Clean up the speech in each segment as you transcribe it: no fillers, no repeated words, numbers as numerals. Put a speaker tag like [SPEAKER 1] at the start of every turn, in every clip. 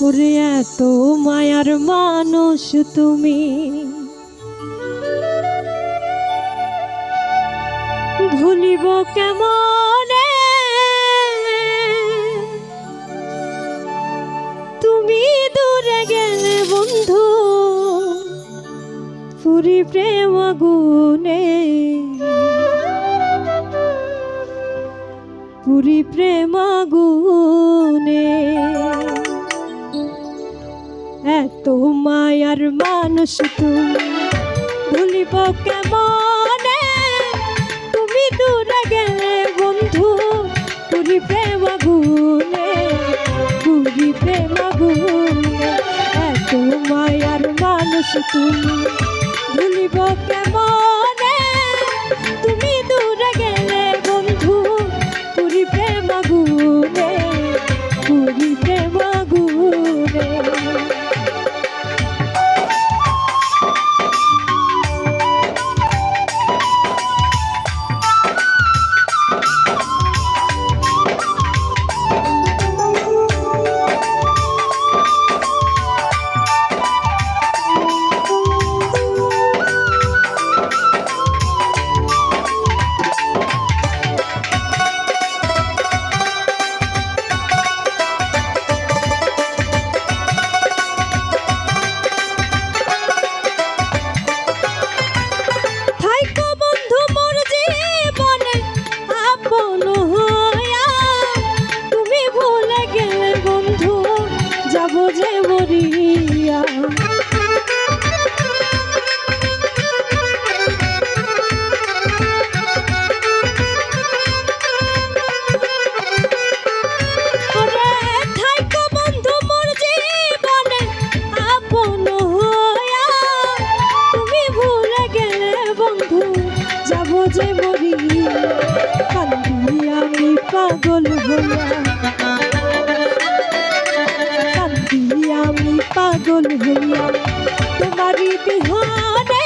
[SPEAKER 1] ওরে এত মায়ার মানুষ তুমি, ভুলিব কেমনে তুমি দূরে গেলে বন্ধু, পুরি প্রেম আগুনে, পুরি প্রেম আগুনে। এত মায়ার মানুষ তুমি, ভুলিব কেমনে তুমি দূরে গেলে বন্ধু, পুরি প্রেম আগুনে, পুরি প্রেম আগুনে। এত মায়ার মানুষ তুমি, ভুলিব কেমনে তুমি দূরে গেলে বন্ধু, পুরি প্রেম আগুনে, পুরি প্রেম আগুনে। যে মরি কান্দি আমি পাগল হইয়া, কান্দি আমি পাগল হইয়া তোমারই বিহানে,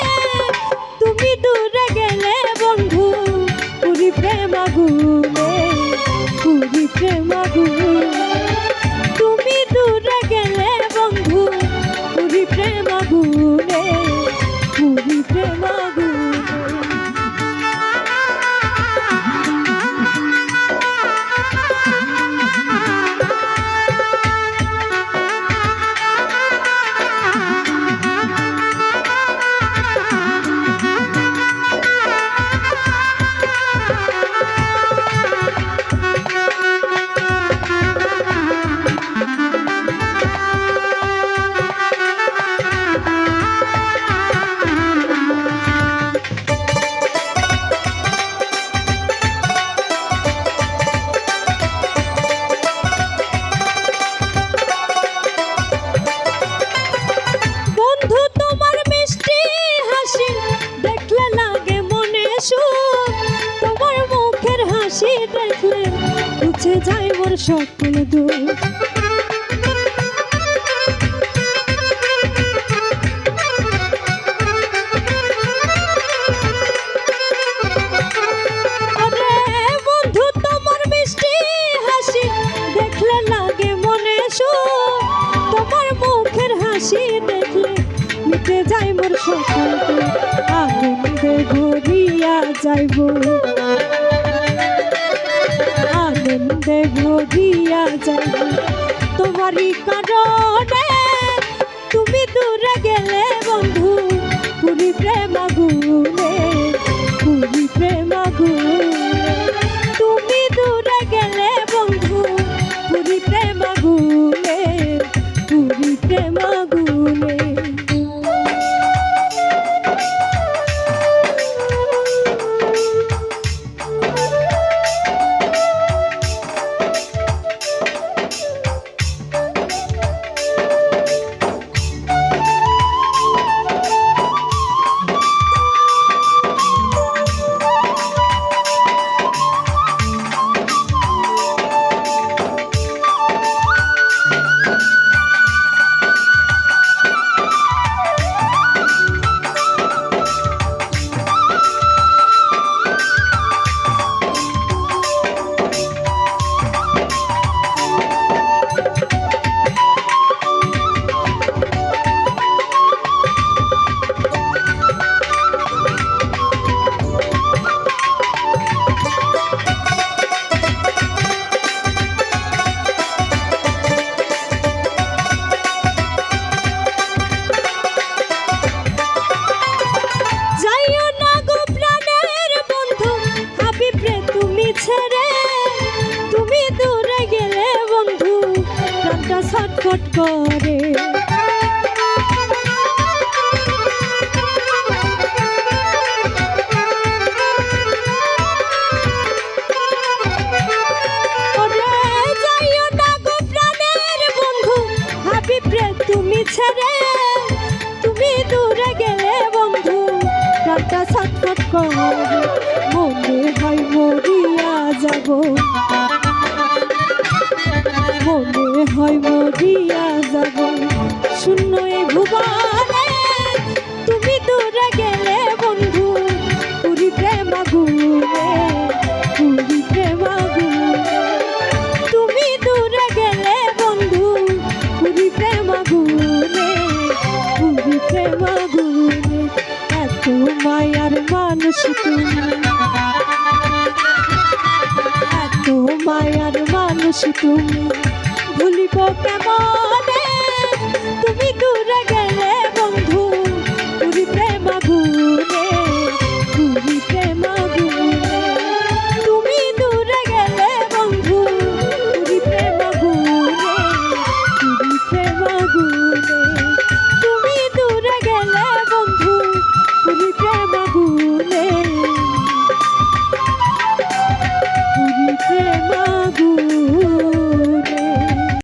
[SPEAKER 1] তুমি দূরে গেলে বন্ধু, পুরি প্রেম আগুনে, পুরি প্রেম আগুনে। তুমি দূরে গেলে বন্ধু, পুরি প্রেম আগুনে, পুরি প্রেম আগুনে। দেখলে মুছে যায় মোর সকল দুঃখ, আরে বন্ধু তোমার মিষ্টি হাসি দেখলে লাগে মনে সুখ, তোমার মুখের হাসি দেখলে মিটে যায় মোর সকল দুঃখ, আনন্দে ভরিয়া যাইব, আনন্দে ভরিয়া যাইব তোমারই কারণে, তুমি দূরে গেলে বন্ধু, পুরি প্রেম আগুনে, পুরি প্রেম আগুনে। তুমি দূরে গেলে বন্ধু, পুরি প্রেম আগুনে, পুরি প্রেম আগুনে। ছটফট করে। তুমি ছেড়ে তুমি দূরে গেলে বন্ধু প্রাণটা ছটফট করে। মনে হয় মরিয়া যাব, মনে হয় মরিয়া যাব শূন্য এই ভুবনে। তুমি দূরে গেলে বন্ধু পুরি প্রেম আগুনে, পুরি প্রেম আগুনে। তুমি দূরে গেলে বন্ধু পুরি প্রেম আগুনে, পুরি প্রেম আগুনে। এত মায়ার মানুষ তুমি, এত মায়ার মানুষ তুমি।